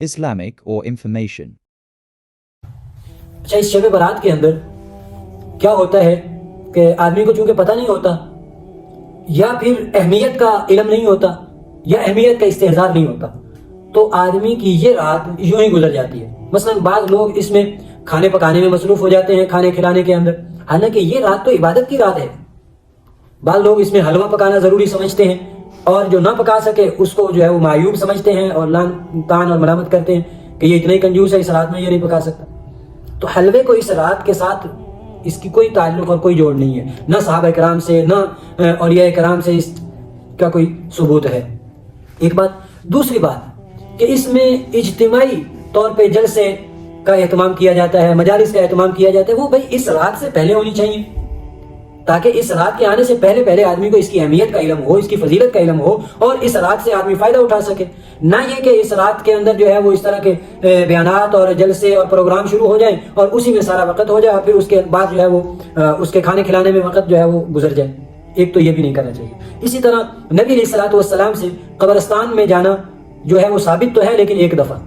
Islamic or information. اچھا، اس شب برات کے اندر کیا ہوتا ہے کہ آدمی کو چونکہ پتہ نہیں ہوتا، یا پھر اہمیت کا علم نہیں ہوتا، یا اہمیت کا استحضار نہیں ہوتا، تو آدمی کی یہ رات یوں ہی گزر جاتی ہے۔ مثلا بعض لوگ اس میں کھانے پکانے میں مصروف ہو جاتے ہیں، کھانے کھلانے کے اندر، حالانکہ یہ رات تو عبادت کی رات ہے۔ بعض لوگ اس میں حلوہ پکانا ضروری سمجھتے ہیں، اور جو نہ پکا سکے اس کو جو ہے وہ معیوب سمجھتے ہیں اور لعن طعن اور ملامت کرتے ہیں کہ یہ اتنا ہی کنجوس ہے، اس رات میں یہ نہیں پکا سکتا۔ تو حلوے کو اس رات کے ساتھ اس کی کوئی تعلق اور کوئی جوڑ نہیں ہے، نہ صحابہ کرام سے، نہ اولیاء کرام سے اس کا کوئی ثبوت ہے۔ ایک بات۔ دوسری بات کہ اس میں اجتماعی طور پہ جلسے کا اہتمام کیا جاتا ہے، مجالس کا اہتمام کیا جاتا ہے، وہ بھائی اس رات سے پہلے ہونی چاہیے، تاکہ اس رات کے آنے سے پہلے آدمی کو اس کی اہمیت کا علم ہو، اس کی فضیلت کا علم ہو، اور اس رات سے آدمی فائدہ اٹھا سکے۔ نہ یہ کہ اس رات کے اندر جو ہے وہ اس طرح کے بیانات اور جلسے اور پروگرام شروع ہو جائیں اور اسی میں سارا وقت ہو جائے، اور پھر اس کے بعد جو ہے وہ اس کے کھانے کھلانے میں وقت جو ہے وہ گزر جائے۔ ایک تو یہ بھی نہیں کرنا چاہیے۔ اسی طرح نبی علیہ الصلوۃ والسلام سے قبرستان میں جانا جو ہے وہ ثابت تو ہے، لیکن ایک دفعہ،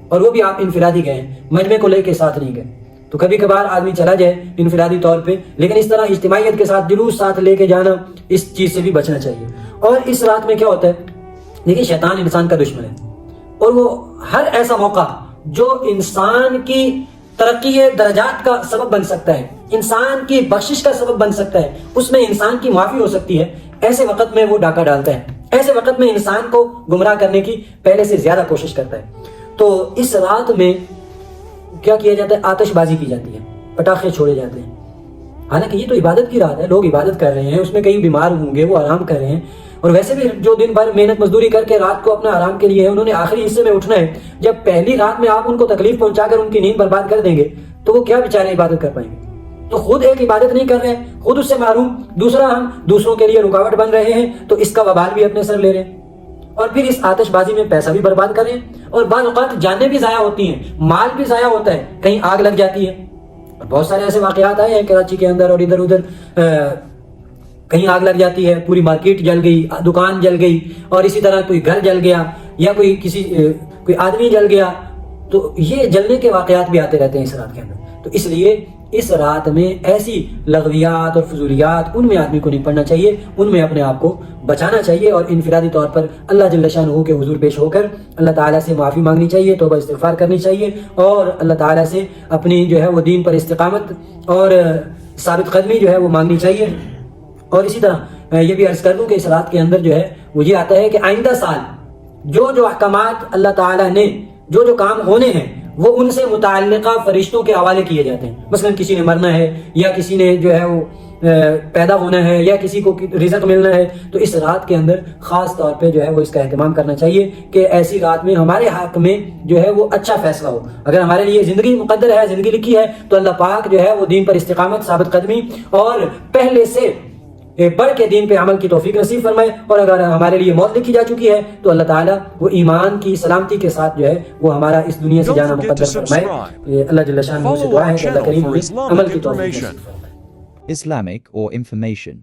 اور وہ بھی آپ انفرادی گئے، مجمع کو لے کے ساتھ نہیں گئے۔ تو کبھی کبھار آدمی چلا جائے انفرادی طور پہ، لیکن اس طرح اجتماعیت کے ساتھ جلوس ساتھ لے کے جانا، اس چیز سے بھی بچنا چاہیے۔ اور اس رات میں کیا ہوتا ہے، دیکھیں شیطان انسان کا دشمن ہے، اور وہ ہر ایسا موقع جو انسان کی ترقی درجات کا سبب بن سکتا ہے، انسان کی بخشش کا سبب بن سکتا ہے، اس میں انسان کی معافی ہو سکتی ہے، ایسے وقت میں وہ ڈاکہ ڈالتا ہے، ایسے وقت میں انسان کو گمراہ کرنے کی پہلے سے زیادہ کوشش کرتا ہے۔ تو اس رات میں کیا کیا جاتا ہے، آتش بازی کی جاتی ہے، پٹاخے چھوڑے جاتے ہیں۔ حالانکہ یہ تو عبادت کی رات ہے، لوگ عبادت کر رہے ہیں، اس میں کئی بیمار ہوں گے، وہ آرام کر رہے ہیں، اور ویسے بھی جو دن بھر محنت مزدوری کر کے رات کو اپنا آرام کے لیے ہے، انہوں نے آخری حصے میں اٹھنا ہے۔ جب پہلی رات میں آپ ان کو تکلیف پہنچا کر ان کی نیند برباد کر دیں گے تو وہ کیا بیچارے عبادت کر پائیں گے؟ تو خود ایک عبادت نہیں کر رہے ہیں، خود اس سے محروم، دوسرا ہم دوسروں کے لیے رکاوٹ بن رہے ہیں، تو اس کا وبال بھی اپنے سر لے رہے ہیں، اور پھر اس آتش بازی میں پیسہ بھی برباد کریں، اور بعض اوقات جانیں بھی ضائع ہوتی ہیں، مال بھی ضائع ہوتا ہے، کہیں آگ لگ جاتی ہے۔ بہت سارے ایسے واقعات آئے ہیں کراچی کے اندر اور ادھر ادھر، کہیں آگ لگ جاتی ہے، پوری مارکیٹ جل گئی، دکان جل گئی، اور اسی طرح کوئی گھر جل گیا، یا کوئی آدمی جل گیا، تو یہ جلنے کے واقعات بھی آتے رہتے ہیں اس رات کے اندر۔ تو اس لیے اس رات میں ایسی لغویات اور فضولیات ان میں آدمی کو نہیں پڑھنا چاہیے، ان میں اپنے آپ کو بچانا چاہیے، اور انفرادی طور پر اللہ جل شانہ کے حضور پیش ہو کر اللہ تعالیٰ سے معافی مانگنی چاہیے، توبہ استغفار کرنی چاہیے، اور اللہ تعالیٰ سے اپنی جو ہے وہ دین پر استقامت اور ثابت قدمی جو ہے وہ مانگنی چاہیے۔ اور اسی طرح یہ بھی عرض کر دوں کہ اس رات کے اندر جو ہے وہ یہ آتا ہے کہ آئندہ سال جو احکامات اللہ تعالیٰ نے جو کام ہونے ہیں وہ ان سے متعلقہ فرشتوں کے حوالے کیے جاتے ہیں۔ مثلا کسی نے مرنا ہے، یا کسی نے جو ہے وہ پیدا ہونا ہے، یا کسی کو رزق ملنا ہے، تو اس رات کے اندر خاص طور پہ جو ہے وہ اس کا اہتمام کرنا چاہیے کہ ایسی رات میں ہمارے حق میں جو ہے وہ اچھا فیصلہ ہو۔ اگر ہمارے لیے زندگی مقدر ہے، زندگی لکھی ہے، تو اللہ پاک جو ہے وہ دین پر استقامت، ثابت قدمی اور پہلے سے بڑھ کے دین پہ عمل کی توفیق نصیب فرمائے، اور اگر ہمارے لیے موت لکھی جا چکی ہے تو اللہ تعالیٰ وہ ایمان کی سلامتی کے ساتھ جو ہے وہ ہمارا اس دنیا سے جانا مقدر فرمائے۔ اللہ جل شانہ سے دعا ہے کہ اللہ کریم عمل کی توفیق نصیب فرمائے۔ Islamic or information.